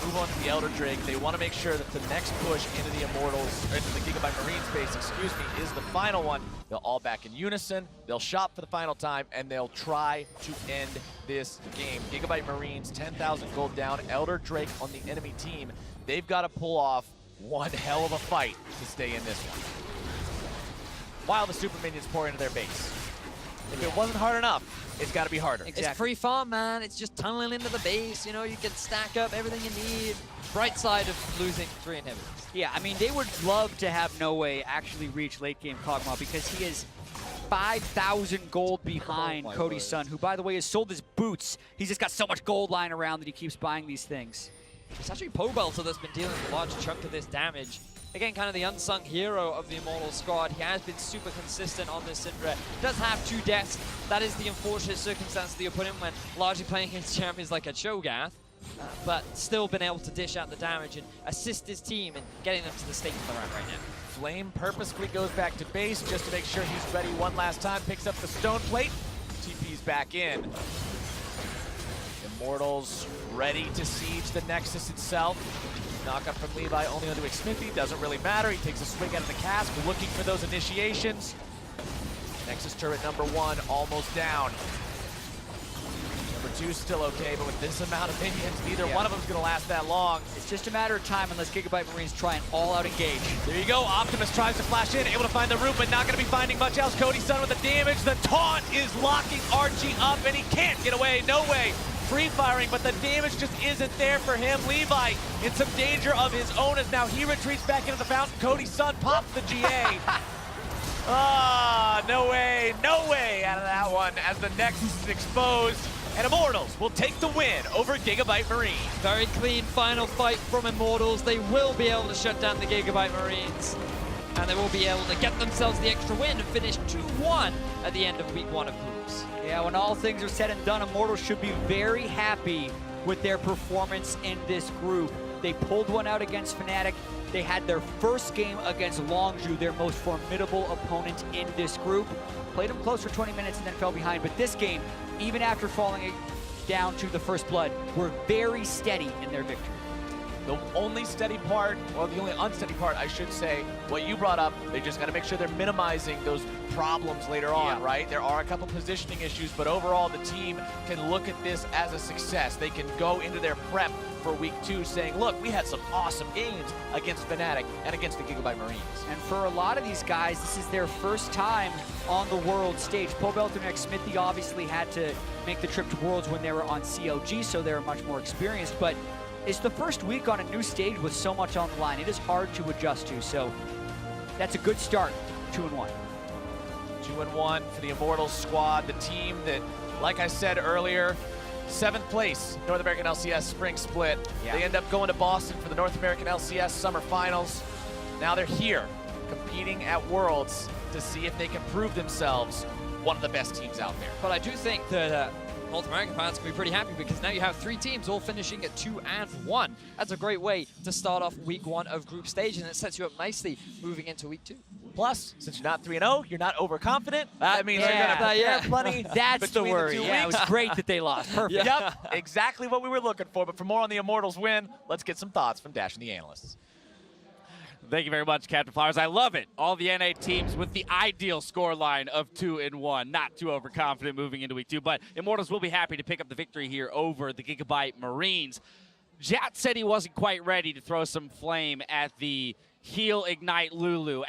move on to the Elder Drake. They want to make sure that the next push into the Immortals, or into the Gigabyte Marine space, excuse me, is the final one. They'll all back in unison, they'll shop for the final time, and they'll try to end this game. Gigabyte Marines, 10,000 gold down, Elder Drake on the enemy team. They've got to pull off one hell of a fight to stay in this one, while the super minions pour into their base. If it wasn't hard enough, it's got to be harder. Exactly. It's free farm, man. It's just tunneling into the base. You know, you can stack up everything you need. Bright side of losing 3 inhibitors. Yeah, I mean, they would love to have No Way actually reach late game Kog'Maw because he is 5,000 gold behind Cody's son, who, by the way, has sold his boots. He's just got so much gold lying around that he keeps buying these things. It's actually Pobelter that's been dealing with a large chunk of this damage. Again, kind of the unsung hero of the Immortals squad. He has been super consistent on this Syndra. Does have 2 deaths. That is the unfortunate circumstance that you're put in when largely playing against champions like a Cho'Gath. But still been able to dish out the damage and assist his team in getting them to the state they're at right now. Flame purposefully goes back to base just to make sure he's ready one last time. Picks up the stone plate. TP's back in. Immortals ready to siege the Nexus itself. Knockup from Levi only onto Smithy, doesn't really matter. He takes a swing out of the cask, looking for those initiations. Nexus turret number 1 almost down. Number 2 still okay, but with this amount of minions, neither one of them's gonna last that long. It's just a matter of time unless Gigabyte Marines try an all-out engage. There you go, Optimus tries to flash in, able to find the root, but not gonna be finding much else. Cody's son with the damage. The taunt is locking Archie up, and he can't get away, no way. Free firing, but the damage just isn't there for him. Levi in some danger of his own as now he retreats back into the fountain. Cody's son pops the GA. No way out of that one as the Nexus is exposed. And Immortals will take the win over Gigabyte Marine. Very clean final fight from Immortals. They will be able to shut down the Gigabyte Marines. And they will be able to get themselves the extra win and finish 2-1 at the end of week 1 of groups. Yeah, when all things are said and done, Immortals should be very happy with their performance in this group. They pulled one out against Fnatic. They had their first game against Longzhu, their most formidable opponent in this group. Played them close for 20 minutes and then fell behind. But this game, even after falling down to the first blood, were very steady in their victory. The only steady part, or the only unsteady part, I should say, what you brought up, they just got to make sure they're minimizing those problems later on, right? There are a couple positioning issues, but overall the team can look at this as a success. They can go into their prep for week 2 saying, look, we had some awesome games against Fnatic and against the Gigabyte Marines. And for a lot of these guys, this is their first time on the world stage. Pobelter and Smithy obviously had to make the trip to Worlds when they were on COG, so they were much more experienced, but it's the first week on a new stage with so much on the line. It is hard to adjust to, so that's a good start, 2-1. 2-1 for the Immortals squad, the team that, like I said earlier, 7th place, North American LCS Spring Split. Yeah. They end up going to Boston for the North American LCS Summer Finals. Now they're here, competing at Worlds to see if they can prove themselves one of the best teams out there. But I do think that North American fans can be pretty happy because now you have 3 teams all finishing at 2-1. That's a great way to start off week 1 of group stage, and it sets you up nicely moving into week 2. Plus, since you're not 3-0, you're not overconfident. That means you're going to prepare plenty. That's the worry. Yeah, it was great that they lost. Perfect. Yep, exactly what we were looking for. But for more on the Immortals win, let's get some thoughts from Dash and the analysts. Thank you very much, Captain Flowers. I love it. All the NA teams with the ideal scoreline of 2-1. Not too overconfident moving into week 2, but Immortals will be happy to pick up the victory here over the Gigabyte Marines. Jat said he wasn't quite ready to throw some flame at the Heal Ignite Lulu.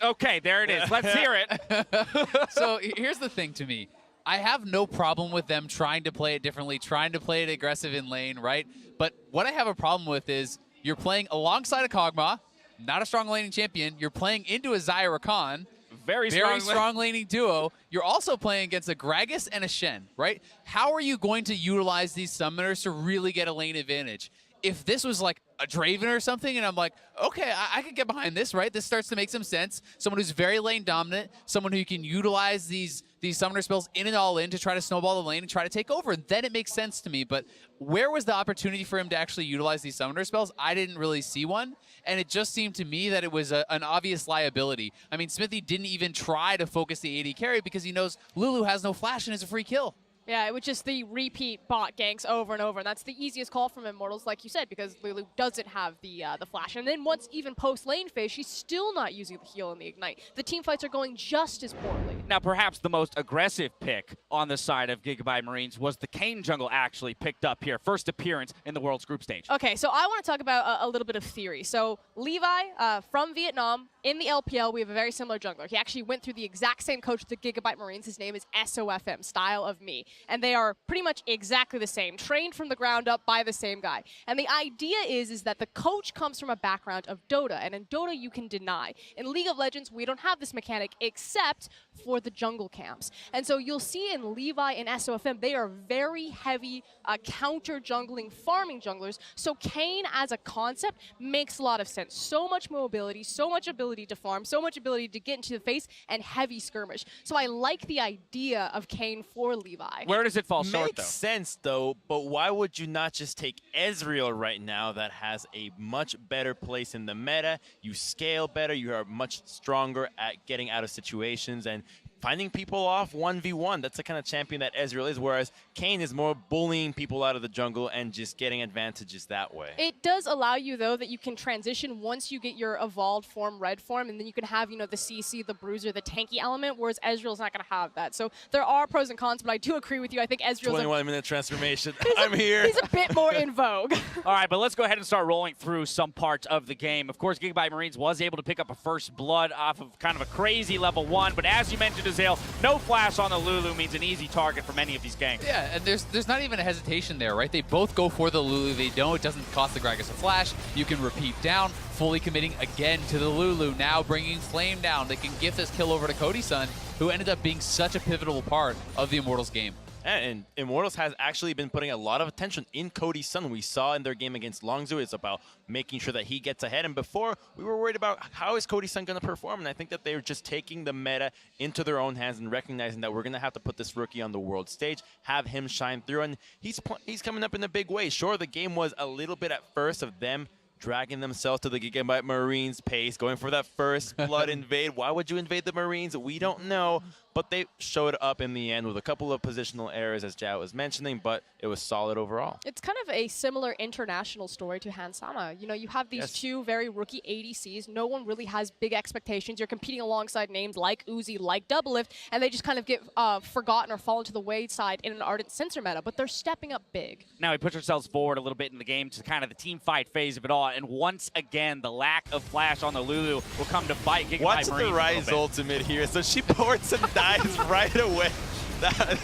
Okay, there it is. Let's hear it. So here's the thing to me. I have no problem with them trying to play it differently, trying to play it aggressive in lane, right? But what I have a problem with is you're playing alongside a Kog'Maw, not a strong laning champion. You're playing into a Zyra Khan. Very strong laning duo. You're also playing against a Gragas and a Shen, right? How are you going to utilize these summoners to really get a lane advantage? If this was like a Draven or something, and I'm like, okay, I can get behind this, right? This starts to make some sense. Someone who's very lane dominant, someone who can utilize these summoner spells in and all in to try to snowball the lane and try to take over. Then it makes sense to me. But where was the opportunity for him to actually utilize these summoner spells? I didn't really see one. And it just seemed to me that it was an obvious liability. I mean, Smithy didn't even try to focus the AD carry because he knows Lulu has no flash and is a free kill. Yeah, it was just the repeat bot ganks over and over, and that's the easiest call from Immortals, like you said, because Lulu doesn't have the flash. And then once even post-lane phase, she's still not using the heal and the ignite. The team fights are going just as poorly. Now, perhaps the most aggressive pick on the side of GIGABYTE Marines was the Kayn jungle actually picked up here. First appearance in the World's group stage. Okay, so I want to talk about a little bit of theory. So Levi from Vietnam, in the LPL, we have a very similar jungler. He actually went through the exact same coach with the GIGABYTE Marines. His name is SOFM, Style of Me. And they are pretty much exactly the same, trained from the ground up by the same guy. And the idea is that the coach comes from a background of Dota, and in Dota you can deny. In League of Legends, we don't have this mechanic except for the jungle camps. And so you'll see in Levi and SOFM, they are very heavy counter jungling, farming junglers. So Kayn as a concept makes a lot of sense. So much mobility, so much ability to farm, so much ability to get into the face, and heavy skirmish. So I like the idea of Kayn for Levi. Where does it fall short, Makes though? sense, though, but why would you not just take Ezreal right now that has a much better place in the meta? You scale better, you are much stronger at getting out of situations and finding people off 1v1. That's the kind of champion that Ezreal is, whereas Kayn is more bullying people out of the jungle and just getting advantages that way. It does allow you, though, that you can transition once you get your evolved form, red form, and then you can have, you know, the CC, the bruiser, the tanky element, whereas Ezreal's not going to have that. So there are pros and cons, but I do agree with you. I think Ezreal's 21-minute transformation. I'm here. He's a bit more in vogue. All right, but let's go ahead and start rolling through some parts of the game. Of course, GIGABYTE Marines was able to pick up a first blood off of kind of a crazy level 1, but as you mentioned, Azale, no flash on the Lulu means an easy target for many of these ganks. Yeah, and there's not even a hesitation there, right? They both go for the Lulu. They know it doesn't cost the Gragas a flash. You can repeat down, fully committing again to the Lulu, now bringing Flame down. They can give this kill over to Cody's son, who ended up being such a pivotal part of the Immortals game. And Immortals has actually been putting a lot of attention in Cody's son. We saw in their game against Longzhu, it's about making sure that he gets ahead. And before, we were worried about how is Cody's son going to perform. And I think that they're just taking the meta into their own hands and recognizing that we're going to have to put this rookie on the world stage, have him shine through. And he's coming up in a big way. Sure, the game was a little bit at first of them dragging themselves to the GIGABYTE Marines pace, going for that first blood invade. Why would you invade the Marines? We don't know. But they showed up in the end with a couple of positional errors, as Jao was mentioning, but it was solid overall. It's kind of a similar international story to Hansama. You know, you have these two very rookie ADCs. No one really has big expectations. You're competing alongside names like Uzi, like Doublelift, and they just kind of get forgotten or fall into the wayside in an Ardent Sensor meta, but they're stepping up big. Now we push ourselves forward a little bit in the game to kind of the team fight phase of it all, and once again, the lack of flash on the Lulu will come to bite GIGABYTE Watch Marines. the Rise ultimate here. So she ports and dies right away. That's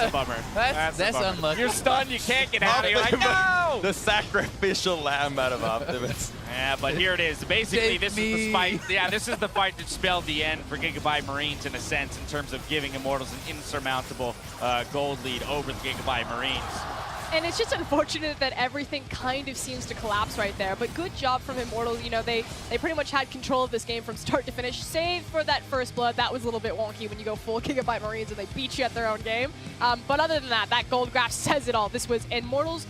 a bummer. That's a bummer. unlucky. You're stunned, you can't get out of here. Like, no! The sacrificial lamb out of Optimus. Yeah, but here it is. Basically, this is the fight. Yeah, this is the fight that spelled the end for GIGABYTE Marines in a sense, in terms of giving Immortals an insurmountable gold lead over the GIGABYTE Marines. And it's just unfortunate that everything kind of seems to collapse right there. But good job from Immortals. You know, they pretty much had control of this game from start to finish, save for that first blood. That was a little bit wonky when you go full GIGABYTE Marines and they beat you at their own game. But other than that, that gold graph says it all. This was Immortals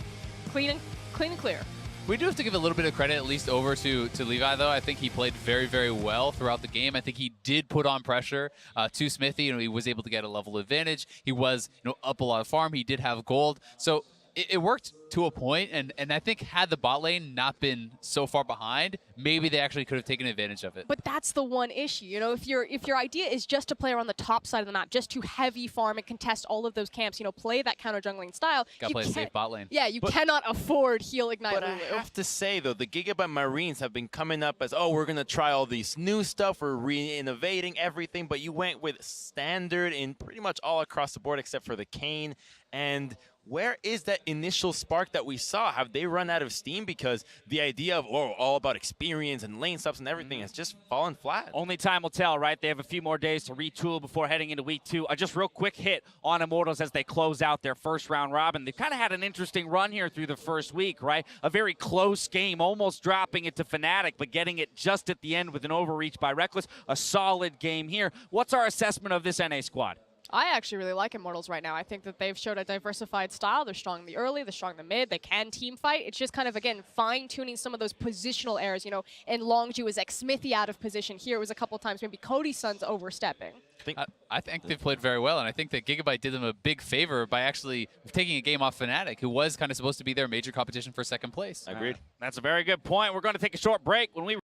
clean and clear. We do have to give a little bit of credit, at least over to Levi, though. I think he played very, very well throughout the game. I think he did put on pressure to Smithy, and he was able to get a level advantage. He was, up a lot of farm. He did have gold. So it worked to a point, and I think had the bot lane not been so far behind, maybe they actually could have taken advantage of it. But that's the one issue, if your idea is just to play around the top side of the map, just to heavy farm and contest all of those camps, play that counter jungling style. Gotta play a safe bot lane. Yeah, you cannot afford heal ignite. But I have to say though, the GIGABYTE Marines have been coming up as, oh, we're gonna try all these new stuff, we're re-innovating everything, but you went with standard in pretty much all across the board except for the Kayn. And where is that initial spark that we saw? Have they run out of steam? Because the idea of all about experience and lane stops and everything has just fallen flat. Only time will tell, right? They have a few more days to retool before heading into week 2. Just real quick hit on Immortals as they close out their first round robin. They've kind of had an interesting run here through the first week, right? A very close game, almost dropping it to Fnatic, but getting it just at the end with an overreach by Reckless. A solid game here. What's our assessment of this NA squad? I actually really like Immortals right now. I think that they've showed a diversified style. They're strong in the early, they're strong in the mid, they can team fight. It's just kind of, again, fine-tuning some of those positional errors. You know, in Longju was Xmithy out of position. Here it was a couple times maybe Cody's Sun's overstepping. I think they've played very well, and I think that GIGABYTE did them a big favor by actually taking a game off Fnatic, who was kind of supposed to be their major competition for second place. Agreed. That's a very good point. We're going to take a short break. When we